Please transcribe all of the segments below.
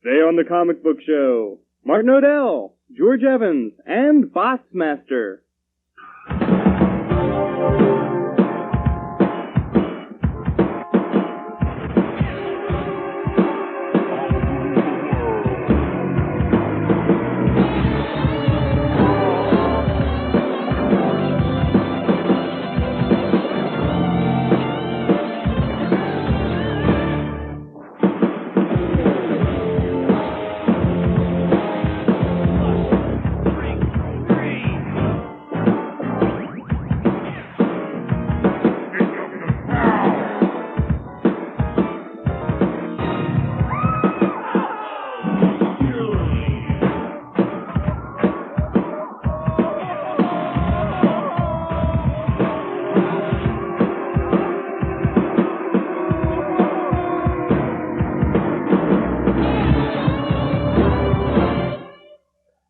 Today on the Comic Book Show, Martin Odell, George Evans, and Bossmaster.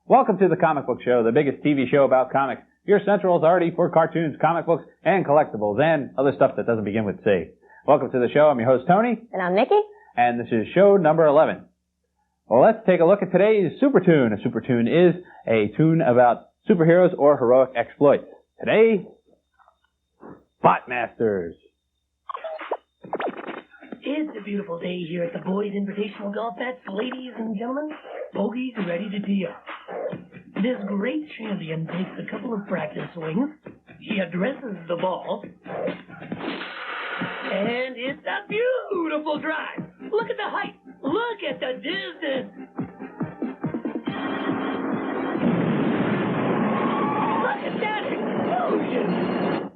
Welcome to the Comic Book Show, the biggest TV show about comics. Your central authority for cartoons, comic books, and collectibles, and other stuff that doesn't begin with C. Welcome to the show. I'm your host, Tony. And I'm Nikki. And this is show number 11. Well, let's take a look at today's Super Tune. A Super Tune is a tune about superheroes or heroic exploits. Today, Botmasters. It's a beautiful day here at the Boys Invitational Golf Bets. Ladies and gentlemen, bogeys ready to tee up. This great champion takes a couple of practice swings. He addresses the ball. And it's a beautiful drive. Look at the height. Look at the distance. Look at that explosion.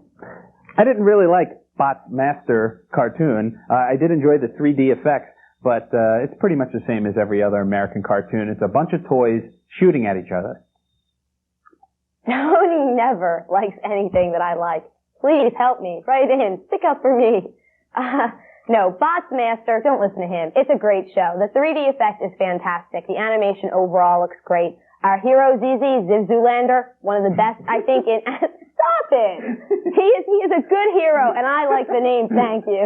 I didn't really like Botmaster cartoon. I did enjoy the 3D effects, but it's pretty much the same as every other American cartoon. It's a bunch of toys shooting at each other. Tony never likes anything that I like. Please help me. Write in. Stick up for me. No, Botsmaster, don't listen to him. It's a great show. The 3D effect is fantastic. The animation overall looks great. Our hero, ZZ, Ziv Zoolander, one of the best, I think, in... Stop it! He is a good hero, and I like the name, thank you.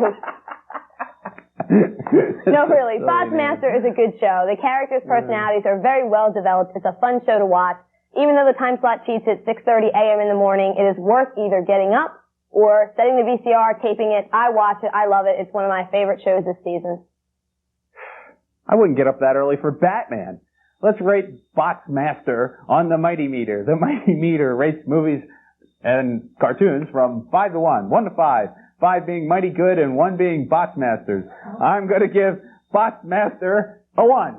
No, really, Botsmaster is a good show. The characters' personalities are very well developed. It's a fun show to watch. Even though the time slot cheats at 6:30 a.m. in the morning, it is worth either getting up or setting the VCR, taping it. I watch it. I love it. It's one of my favorite shows this season. I wouldn't get up that early for Batman. Let's rate Botsmaster on the Mighty Meter. The Mighty Meter rates movies and cartoons from 5 to 1. 1 to 5. 5 being mighty good and 1 being Botsmasters. I'm going to give Botsmaster a 1.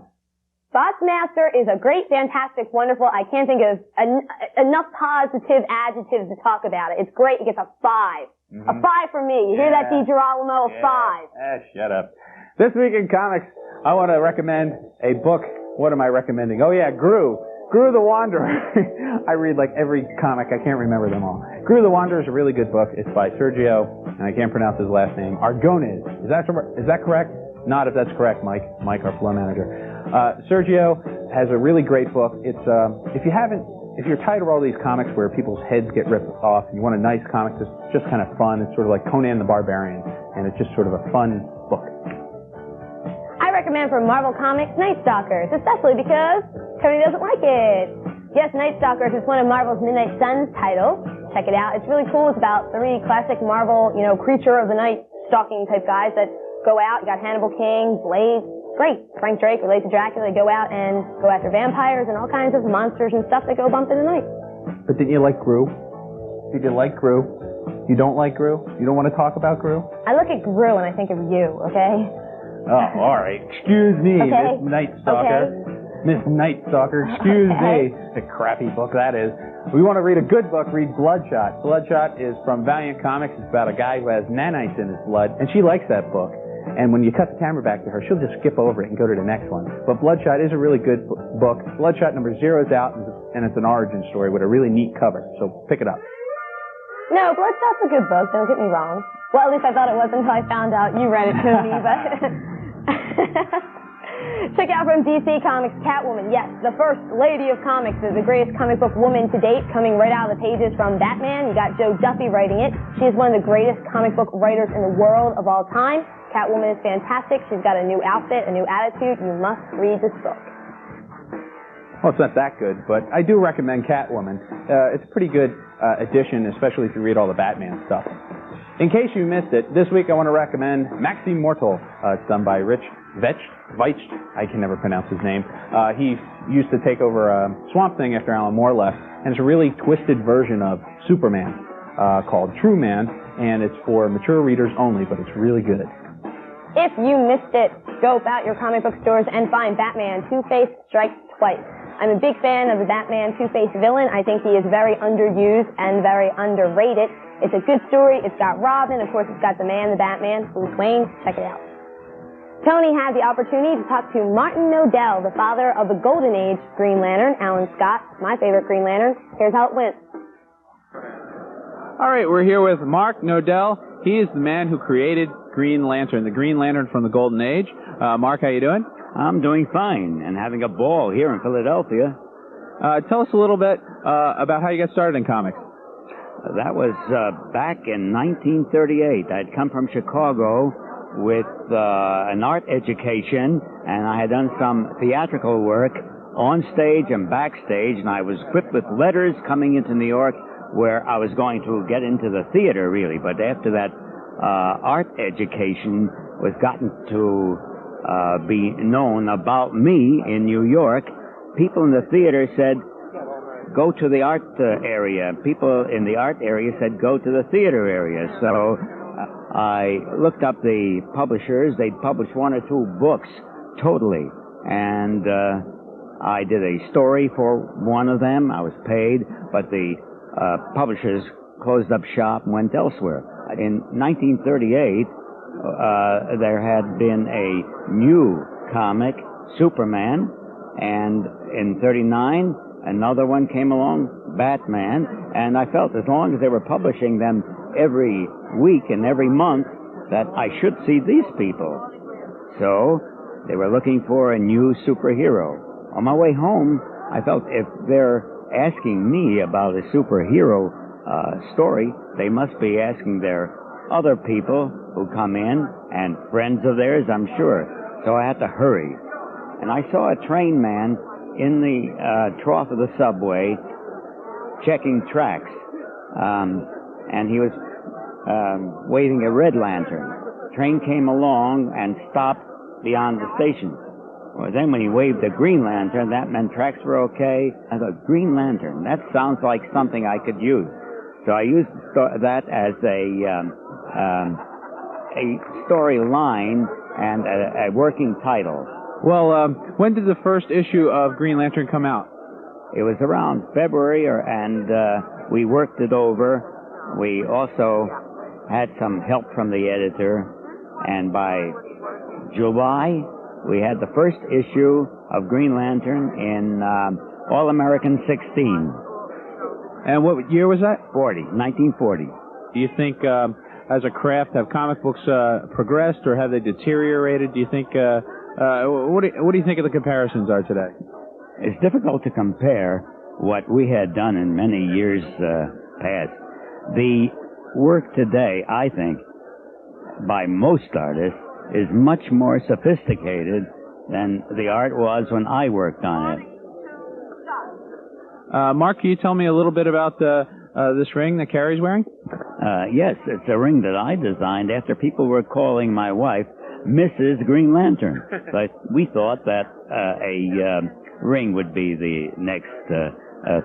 Botsmaster is a great, fantastic, wonderful, I can't think of enough positive adjectives to talk about it. It's great. It gets a 5. Mm-hmm. A 5 from me. You hear that, DiGirolamo? A 5. Shut up. This week in comics, I want to recommend a book. What am I recommending? Oh, yeah, Gru. Gru the Wanderer. I read like every comic. I can't remember them all. Gru the Wanderer is a really good book. It's by Sergio, and I can't pronounce his last name, Argoniz. Is that correct? Not if that's correct, Mike, our flow manager. Sergio has a really great book. It's if you're tired of all these comics where people's heads get ripped off, and you want a nice comic that's just kind of fun, it's sort of like Conan the Barbarian, and it's just sort of a fun book. I recommend from Marvel Comics, Night Stalkers, especially because Tony doesn't like it. Yes, Night Stalkers is one of Marvel's Midnight Suns titles. Check it out. It's really cool. It's about 3 classic Marvel, creature of the night stalking type guys that go out. You got Hannibal King, Blade, great. Frank Drake relates to Dracula. They go out and go after vampires and all kinds of monsters and stuff that go bump in the night. But didn't you like Gru? Did you like Gru? You don't like Gru? You don't want to talk about Gru? I look at Gru and I think of you, okay? Oh, all right. Excuse me, okay. Miss Night Stalker. Okay. Miss Night Stalker, excuse me. The crappy book that is. We want to read a good book, read Bloodshot. Bloodshot is from Valiant Comics. It's about a guy who has nanites in his blood, and she likes that book. And when you cut the camera back to her, she'll just skip over it and go to the next one. But Bloodshot is a really good book. Bloodshot number 0 is out, and it's an origin story with a really neat cover. So pick it up. No, Bloodshot's a good book, don't get me wrong. Well, at least I thought it was until I found out you read it to me, but... Check out from DC Comics, Catwoman. Yes, the first lady of comics is the greatest comic book woman to date, coming right out of the pages from Batman. You got Joe Duffy writing it. She is one of the greatest comic book writers in the world of all time. Catwoman is fantastic. She's got a new outfit, a new attitude. You must read this book. Well, it's not that good, but I do recommend Catwoman. It's a pretty good addition, especially if you read all the Batman stuff. In case you missed it, this week I want to recommend Maxime Mortal. It's done by Rich Veitch. I can never pronounce his name. He used to take over Swamp Thing after Alan Moore left, and it's a really twisted version of Superman called True Man, and it's for mature readers only, but it's really good. If you missed it, scope out your comic book stores and find Batman Two-Face Strikes Twice. I'm a big fan of the Batman Two-Face villain. I think he is very underused and very underrated. It's a good story. It's got Robin. Of course, it's got the man, the Batman, Bruce Wayne. Check it out. Tony had the opportunity to talk to Martin Nodell, the father of the Golden Age Green Lantern, Alan Scott, my favorite Green Lantern. Here's how it went. All right, we're here with Mark Nodell. He is the man who created Green Lantern, the Green Lantern from the Golden Age. Mark, how you doing? I'm doing fine and having a ball here in Philadelphia. Tell us a little bit about how you got started in comics. That was back in 1938. I'd come from Chicago with an art education, and I had done some theatrical work on stage and backstage, and I was equipped with letters coming into New York where I was going to get into the theater, really. But after that art education was gotten to be known about me in New York, people in the theater said, go to the art area. People in the art area said, go to the theater area. So I looked up the publishers. They'd published one or two books totally. And I did a story for one of them. I was paid, but the publishers closed up shop and went elsewhere. In 1938, there had been a new comic, Superman, and in 39, another one came along, Batman, and I felt as long as they were publishing them every week and every month that I should see these people. So they were looking for a new superhero. On my way home, I felt if they're asking me about a superhero story, they must be asking their other people who come in, and friends of theirs, I'm sure. So I had to hurry. And I saw a train man in the trough of the subway checking tracks. And he was waving a red lantern. Train came along and stopped beyond the station. Well, then when he waved a green lantern, that meant tracks were okay. I thought, green lantern, that sounds like something I could use. So I used that as a storyline and a working title. Well, when did the first issue of Green Lantern come out? It was around February, and we worked it over. We also had some help from the editor, and by July, we had the first issue of Green Lantern in All-American 16. And what year was that? 1940. Do you think, as a craft, have comic books progressed, or have they deteriorated? Do you think, what do you think of the comparisons are today? It's difficult to compare what we had done in many years past. The work today, I think, by most artists, is much more sophisticated than the art was when I worked on it. Mark, can you tell me a little bit about this ring that Carrie's wearing? Yes, it's a ring that I designed after people were calling my wife Mrs. Green Lantern. But we thought that a ring would be the next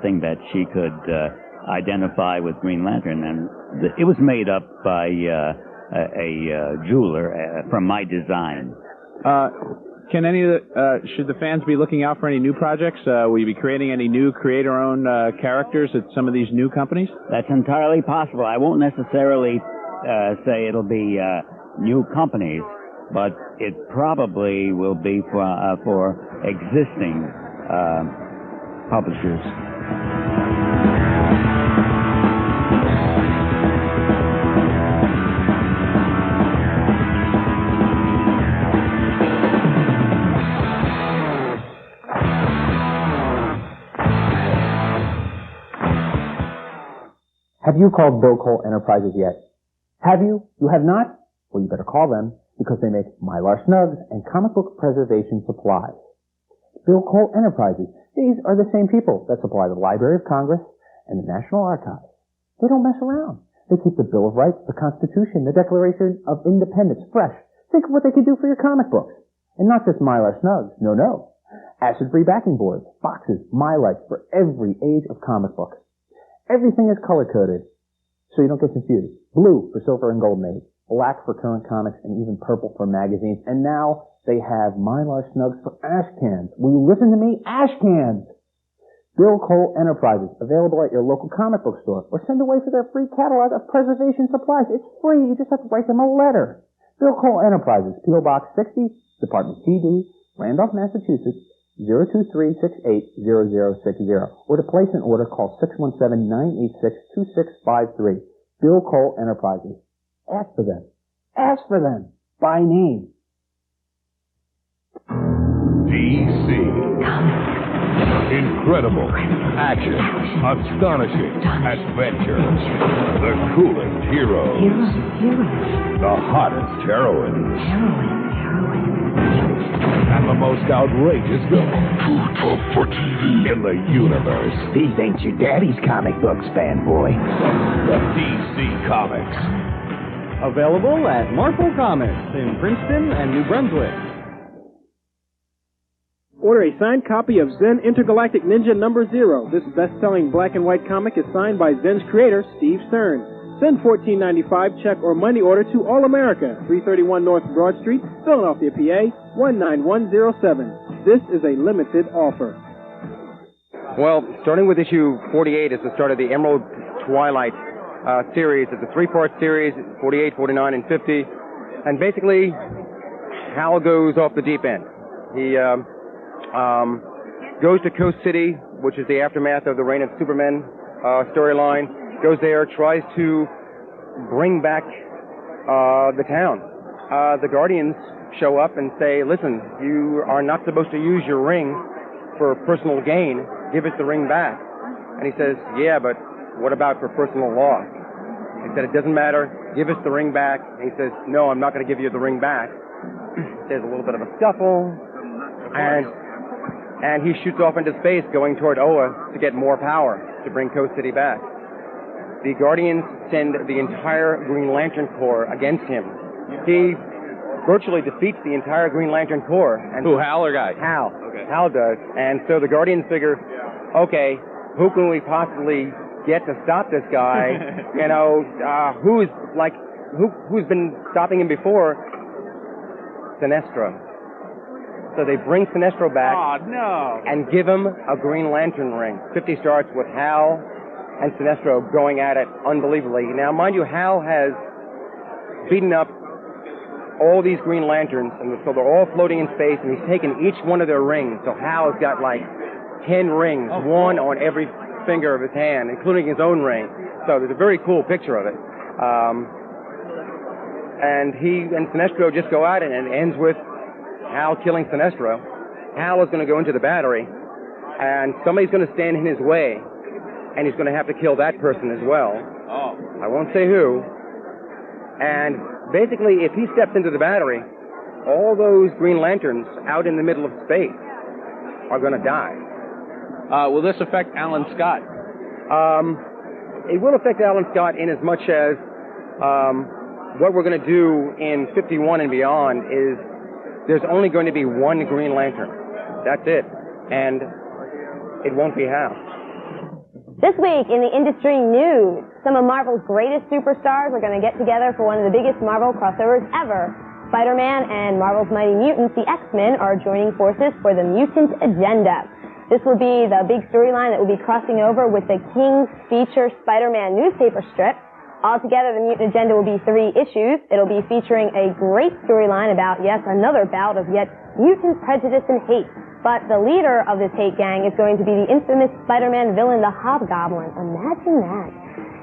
thing that she could identify with Green Lantern. And it was made up by a jeweler from my design. Can any of should the fans be looking out for any new projects? Will you be creating any new creator-owned characters at some of these new companies? That's entirely possible. I won't necessarily say it'll be new companies, but it probably will be for existing publishers. Have you called Bill Cole Enterprises yet? Have you? You have not? Well, you better call them. because they make Mylar Snugs and comic book preservation supplies. Bill Cole Enterprises. These are the same people that supply the Library of Congress and the National Archives. They don't mess around. They keep the Bill of Rights, the Constitution, the Declaration of Independence fresh. Think of what they could do for your comic books. And not just Mylar Snugs. No. Acid-free backing boards, boxes, Mylars for every age of comic books. Everything is color-coded, so you don't get confused. Blue for Silver and Golden Age, black for current comics, and even purple for magazines. And now they have Mylar Snugs for ash cans. Will you listen to me? Ash cans! Bill Cole Enterprises, available at your local comic book store, or send away for their free catalog of preservation supplies. It's free. You just have to write them a letter. Bill Cole Enterprises, P.O. Box 60, Department CD, Randolph, Massachusetts, 023680060. Or to place an order, call 617-986-2653. Bill Cole Enterprises. Ask for them. Ask for them. By name. DC. Incredible. Action. Astonishing. Adventure. The coolest heroes. The hottest heroines. And the most outrageous villains. Too tough for TV. In the universe. These ain't your daddy's comic books, fanboy. The DC Comics. Available at Marvel Comics in Princeton and New Brunswick. Order a signed copy of Zen Intergalactic Ninja number 0. This best-selling black and white comic is signed by Zen's creator, Steve Stern. Send $14.95 check or money order to All America, 331 North Broad Street, Philadelphia, PA, 19107. This is a limited offer. Well, starting with issue 48 is the start of the Emerald Twilight series. It's a 3-part series, 48, 49, and 50. And basically, Hal goes off the deep end. He goes to Coast City, which is the aftermath of the Reign of Superman storyline. Goes there, tries to bring back the town. The Guardians show up and say, listen, you are not supposed to use your ring for personal gain. Give us the ring back. And he says, yeah, but what about for personal loss? He said, it doesn't matter. Give us the ring back. And he says, no, I'm not going to give you the ring back. There's a little bit of a scuffle. And he shoots off into space going toward Oa to get more power to bring Coast City back. The Guardians send the entire Green Lantern Corps against him. He virtually defeats the entire Green Lantern Corps. And who, Hal or Guy? Hal. Okay. Hal does. And so the Guardians figure, okay, who can we possibly get to stop this guy? Who's been stopping him before? Sinestro. So they bring Sinestro back and give him a Green Lantern ring. 50 starts with Hal and Sinestro going at it unbelievably. Now, mind you, Hal has beaten up all these Green Lanterns, and so they're all floating in space, and he's taken each one of their rings. So Hal has got like 10 rings, one on every finger of his hand, including his own ring. So there's a very cool picture of it. And he and Sinestro just go at it, and it ends with Hal killing Sinestro. Hal is going to go into the battery, and somebody's going to stand in his way, and he's going to have to kill that person as well. I won't say who. And basically, if he steps into the battery, all those Green Lanterns out in the middle of space are going to die. Will this affect Alan Scott? It will affect Alan Scott in as much as what we're going to do in 51 and beyond is there's only going to be one Green Lantern. That's it. And it won't be Hal. This week in the industry news, some of Marvel's greatest superstars are going to get together for one of the biggest Marvel crossovers ever. Spider-Man and Marvel's Mighty Mutants, the X-Men, are joining forces for the Mutant Agenda. This will be the big storyline that will be crossing over with the King's Feature Spider-Man newspaper strip. Altogether, the Mutant Agenda will be 3 issues. It'll be featuring a great storyline about, yes, another bout of yet mutant prejudice and hate. But the leader of this hate gang is going to be the infamous Spider-Man villain, the Hobgoblin. Imagine that.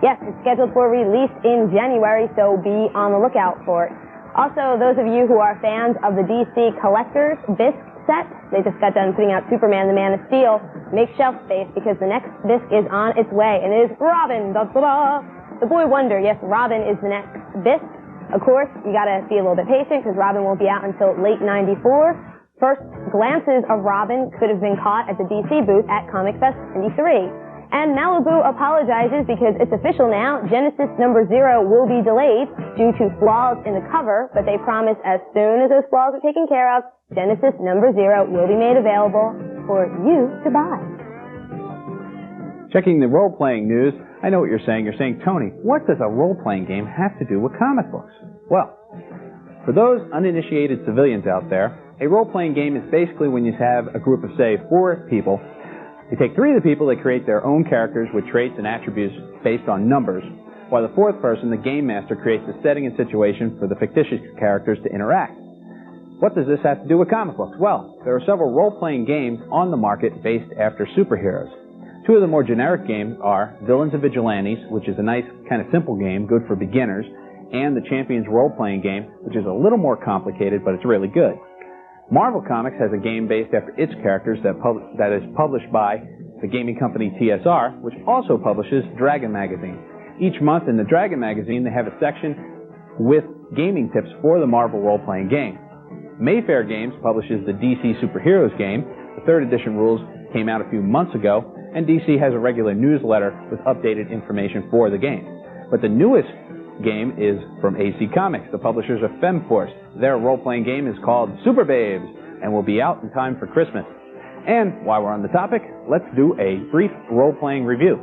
Yes, it's scheduled for release in January, so be on the lookout for it. Also, those of you who are fans of the DC Collectors Bisque set, they just got done putting out Superman, the Man of Steel. Make shelf space because the next Bisque is on its way, and it is Robin. Da-da-da. The Boy Wonder, yes, Robin is the next Bisque. Of course, you gotta be a little bit patient because Robin won't be out until late 94. First glances of Robin could have been caught at the DC booth at Comic Fest 93. And Malibu apologizes because it's official now. Genesis number 0 will be delayed due to flaws in the cover, but they promise as soon as those flaws are taken care of, Genesis number 0 will be made available for you to buy. Checking the role-playing news, I know what you're saying. You're saying, Tony, what does a role-playing game have to do with comic books? Well, for those uninitiated civilians out there, a role-playing game is basically when you have a group of, say, 4 people. You take 3 of the people, they create their own characters with traits and attributes based on numbers, while the 4th person, the game master, creates the setting and situation for the fictitious characters to interact. What does this have to do with comic books? Well, there are several role-playing games on the market based after superheroes. 2 of the more generic games are Villains and Vigilantes, which is a nice, kind of simple game, good for beginners, and the Champions role-playing game, which is a little more complicated, but it's really good. Marvel Comics has a game based after its characters that is published by the gaming company TSR, which also publishes Dragon Magazine. Each month in the Dragon Magazine, they have a section with gaming tips for the Marvel role-playing game. Mayfair Games publishes the DC Superheroes game. The 3rd edition rules came out a few months ago, and DC has a regular newsletter with updated information for the game. But the newest game is from AC Comics, the publishers of FemForce. Their role-playing game is called Super Babes and will be out in time for Christmas. And while we're on the topic, let's do a brief role-playing review.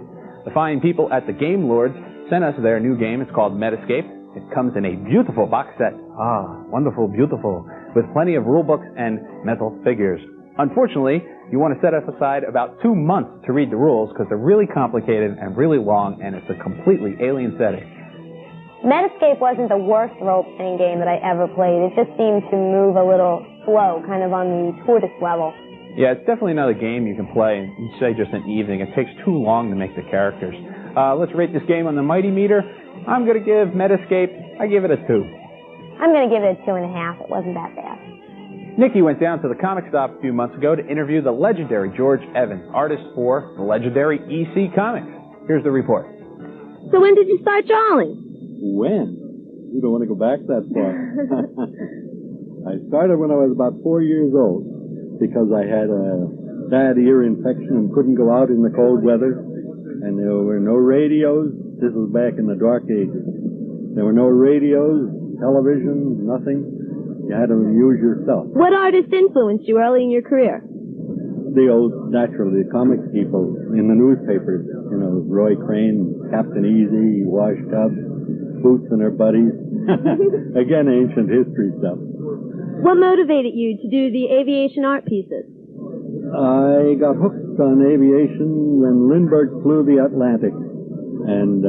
The fine people at the Game Lords sent us their new game. It's called Metascape. It comes in a beautiful box set. Ah, wonderful, beautiful, with plenty of rule books and metal figures. Unfortunately, you want to set aside about 2 months to read the rules because they're really complicated and really long, and it's a completely alien setting. Metascape wasn't the worst role-playing game that I ever played. It just seemed to move a little slow, kind of on the tortoise level. Yeah, it's definitely another game you can play in, say, just an evening. It takes too long to make the characters. Let's rate this game on the Mighty Meter. I'm going to give Metascape, I give it a 2. I'm going to give it a 2.5. It wasn't that bad. Nikki went down to the comic stop a few months ago to interview the legendary George Evans, artist for the legendary EC Comics. Here's the report. So when did you start drawing? When? You don't want to go back that far. I started when I was about 4 years old because I had a bad ear infection and couldn't go out in the cold weather. And there were no radios. This was back in the dark ages. There were no radios, television, nothing. You had to use yourself. What artist influenced you early in your career? The old, naturally, the comic people in the newspapers. You know, Roy Crane, Captain Easy, Washed Up, Boots and her buddies. Again, ancient history stuff. What motivated you to do the aviation art pieces? I got hooked on aviation when Lindbergh flew the Atlantic, and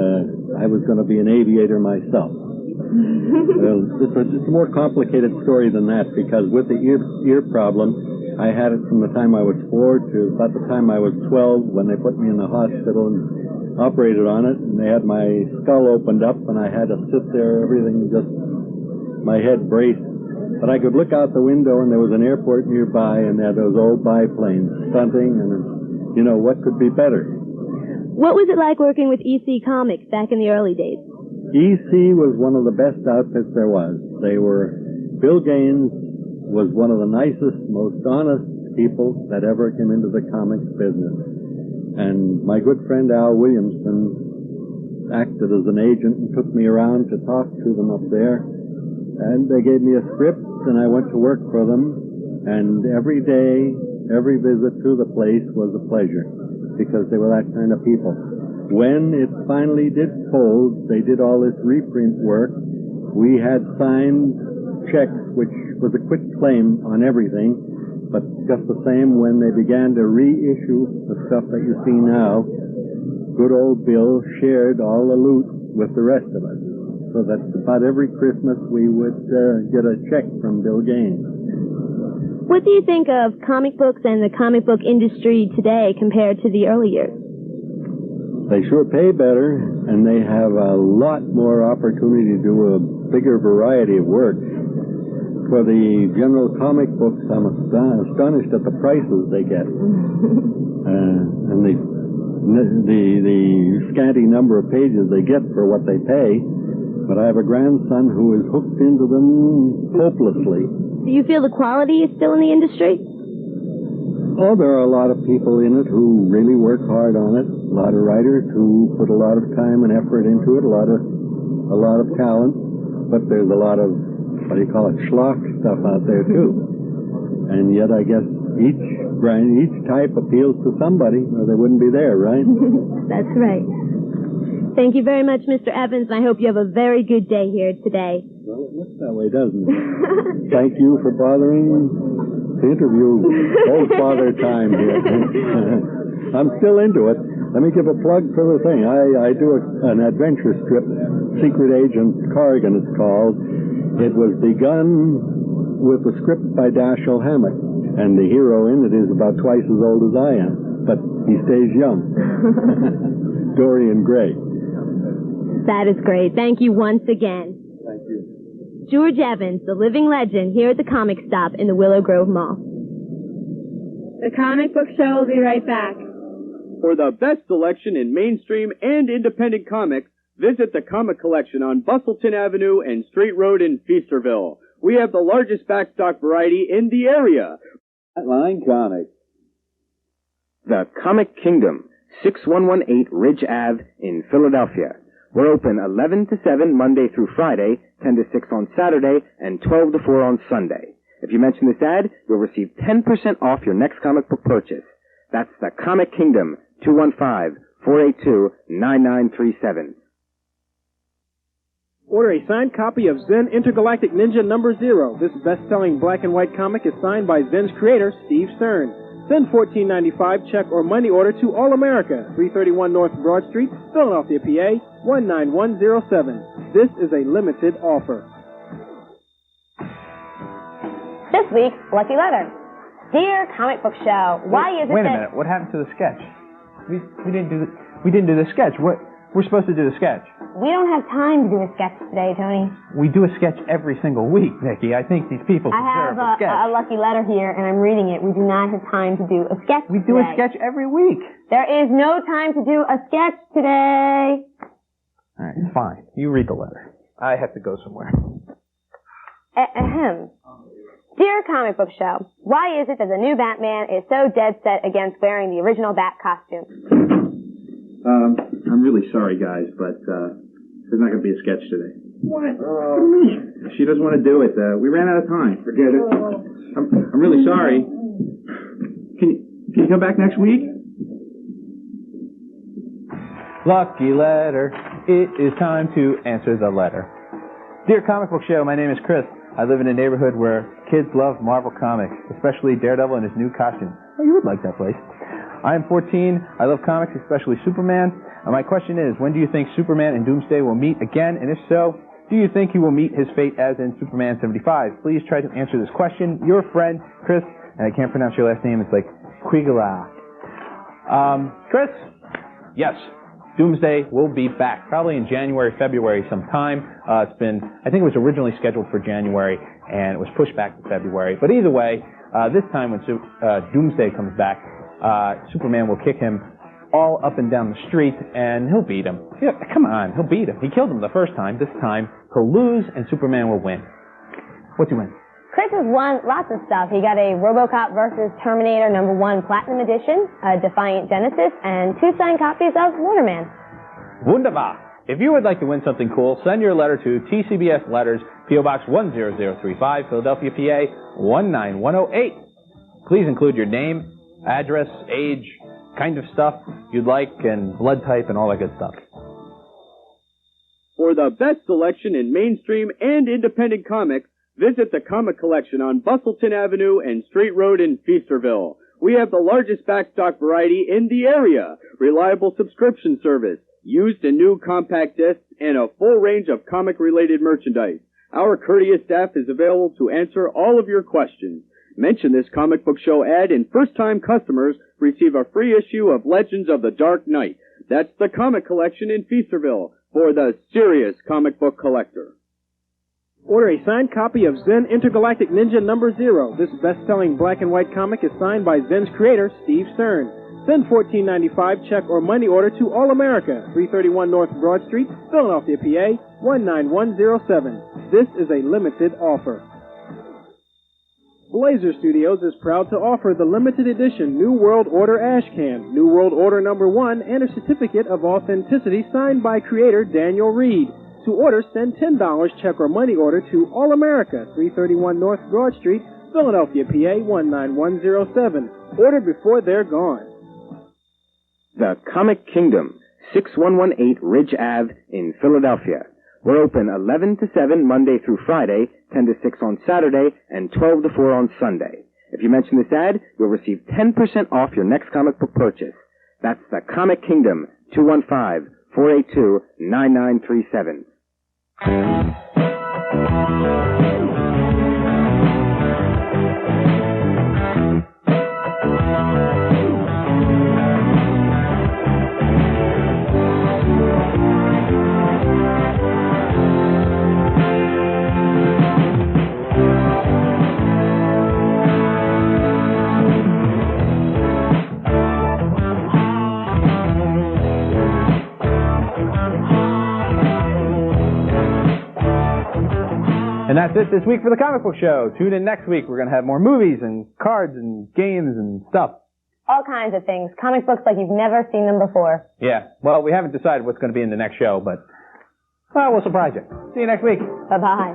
I was going to be an aviator myself. Well, it's a more complicated story than that, because with the ear problem, I had it from the time I was 4 to about the time I was 12 when they put me in the hospital and operated on it, and they had my skull opened up, and I had to sit there, everything just, my head braced. But I could look out the window, and there was an airport nearby, and there were those old biplanes stunting, and, you know, what could be better? What was it like working with EC Comics back in the early days? EC was one of the best outfits there was. Bill Gaines was one of the nicest, most honest people that ever came into the comics business. And my good friend Al Williamson acted as an agent and took me around to talk to them up there. And they gave me a script, and I went to work for them. And every day, every visit to the place was a pleasure, because they were that kind of people. When it finally did fold, they did all this reprint work. We had signed checks, which was a quit claim on everything, but just the same, when they began to reissue the stuff that you see now, good old Bill shared all the loot with the rest of us, so that about every Christmas we would get a check from Bill Gaines. What do you think of comic books and the comic book industry today compared to the early years? They sure pay better, and they have a lot more opportunity to do a bigger variety of work. For the general comic books, I'm astonished at the prices they get. And the scanty number of pages they get for what they pay. But I have a grandson who is hooked into them hopelessly. Do you feel the quality is still in the industry? Oh, there are a lot of people in it who really work hard on it. A lot of writers who put a lot of time and effort into it. A lot of talent. But there's a lot of, what do you call it, schlock stuff out there too. And yet, I guess each type appeals to somebody, or they wouldn't be there, right? That's right. Thank you very much, Mr. Evans, and I hope you have a very good day here today. Well, it looks that way, doesn't it? Thank you for bothering to interview old Father Time here. I'm still into it. Let me give a plug for the thing. I do an adventure strip, Secret Agent Corrigan it's called. It was begun with a script by Dashiell Hammett, and the hero in it is about twice as old as I am, but he stays young. Dorian Gray. That is great. Thank you once again. Thank you. George Evans, the living legend, here at the Comic Stop in the Willow Grove Mall. The Comic Book Show will be right back. For the best selection in mainstream and independent comics, visit the Comic Collection on Bustleton Avenue and Street Road in Feasterville. We have the largest backstock variety in the area. Line Comics. The Comic Kingdom, 6118 Ridge Ave in Philadelphia. We're open 11 to 7 Monday through Friday, 10 to 6 on Saturday, and 12 to 4 on Sunday. If you mention this ad, you'll receive 10% off your next comic book purchase. That's the Comic Kingdom, 215-482-9937. Order a signed copy of Zen Intergalactic Ninja number 0. This best-selling black and white comic is signed by Zen's creator, Steve Stern. Send $14.95 check or money order to All America, 331 North Broad Street, Philadelphia, PA, 19107. This is a limited offer. This week's Lucky Letter. Dear Comic Book Show, why is it Wait a that... minute. What happened to the sketch? We didn't do the sketch. We're supposed to do the sketch. We don't have time to do a sketch today, Tony. We do a sketch every single week, Nikki. I think these people deserve a sketch. I have a lucky letter here, and I'm reading it. We do not have time to do a sketch We do a sketch every week. There is no time to do a sketch today. All right, fine. You read the letter. I have to go somewhere. Ahem. Dear Comic Book Show, why is it that the new Batman is so dead set against wearing the original Bat costume? I'm really sorry, guys, but there's not going to be a sketch today. What? She doesn't want to do it. We ran out of time. Forget it. I'm really sorry. Can you come back next week? Lucky letter. It is time to answer the letter. Dear Comic Book Show, my name is Chris. I live in a neighborhood where kids love Marvel Comics, especially Daredevil in his new costume. Oh, you would like that place. I am 14. I love comics, especially Superman. And my question is, when do you think Superman and Doomsday will meet again? And if so, do you think he will meet his fate as in Superman 75? Please try to answer this question. Your friend, Chris, and I can't pronounce your last name. It's like Quigala. Chris? Yes. Doomsday will be back, probably in January, February sometime. I think it was originally scheduled for January, and it was pushed back to February. But either way, this time when Doomsday comes back, Superman will kick him all up and down the street, and he'll beat him. Yeah, come on, he'll beat him. He killed him the first time. This time, he'll lose, and Superman will win. What's he win? Chris has won lots of stuff. He got a RoboCop vs. Terminator #1 Platinum Edition, a Defiant Genesis, and 2 signed copies of Waterman. Wunderbar. If you would like to win something cool, send your letter to TCBS Letters, P.O. Box 10035, Philadelphia, PA 19108. Please include your name, address, age, kind of stuff you'd like, and blood type and all that good stuff. For the best selection in mainstream and independent comics, visit the Comic Collection on Bustleton Avenue and Street Road in Feasterville. We have the largest backstock variety in the area, reliable subscription service, used and new compact discs, and a full range of comic-related merchandise. Our courteous staff is available to answer all of your questions. Mention this Comic Book Show ad, and first-time customers receive a free issue of Legends of the Dark Knight. That's the Comic Collection in Feasterville for the serious comic book collector. Order a signed copy of Zen Intergalactic Ninja #0. This best-selling black and white comic is signed by Zen's creator, Steve Stern. Send $14.95 check or money order to All America, 331 North Broad Street, Philadelphia, PA, 19107. This is a limited offer. Blazer Studios is proud to offer the limited edition New World Order ash can, New World Order number 1, and a certificate of authenticity signed by creator Daniel Reed. To order, send $10 check or money order to All America, 331 North Broad Street, Philadelphia, PA 19107. Order before they're gone. The Comic Kingdom, 6118 Ridge Ave in Philadelphia. We're open 11 to 7 Monday through Friday, 10 to 6 on Saturday, and 12 to 4 on Sunday. If you mention this ad, you'll receive 10% off your next comic book purchase. That's the Comic Kingdom, 215-482-9937. And that's it this week for the Comic Book Show. Tune in next week. We're going to have more movies and cards and games and stuff. All kinds of things. Comic books like you've never seen them before. Yeah. Well, we haven't decided what's going to be in the next show, but well, we'll surprise you. See you next week. Bye-bye.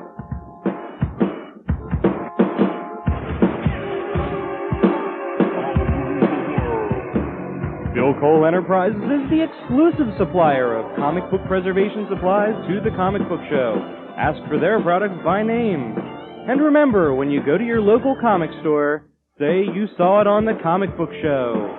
Bill Cole Enterprises is the exclusive supplier of comic book preservation supplies to the Comic Book Show. Ask for their products by name. And remember, when you go to your local comic store, say you saw it on the Comic Book Show.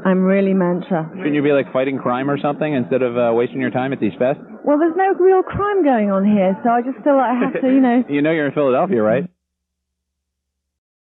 I'm really mantra. Shouldn't you be like fighting crime or something instead of wasting your time at these fests? Well, there's no real crime going on here, so I just feel like I have to, You know you're in Philadelphia, right?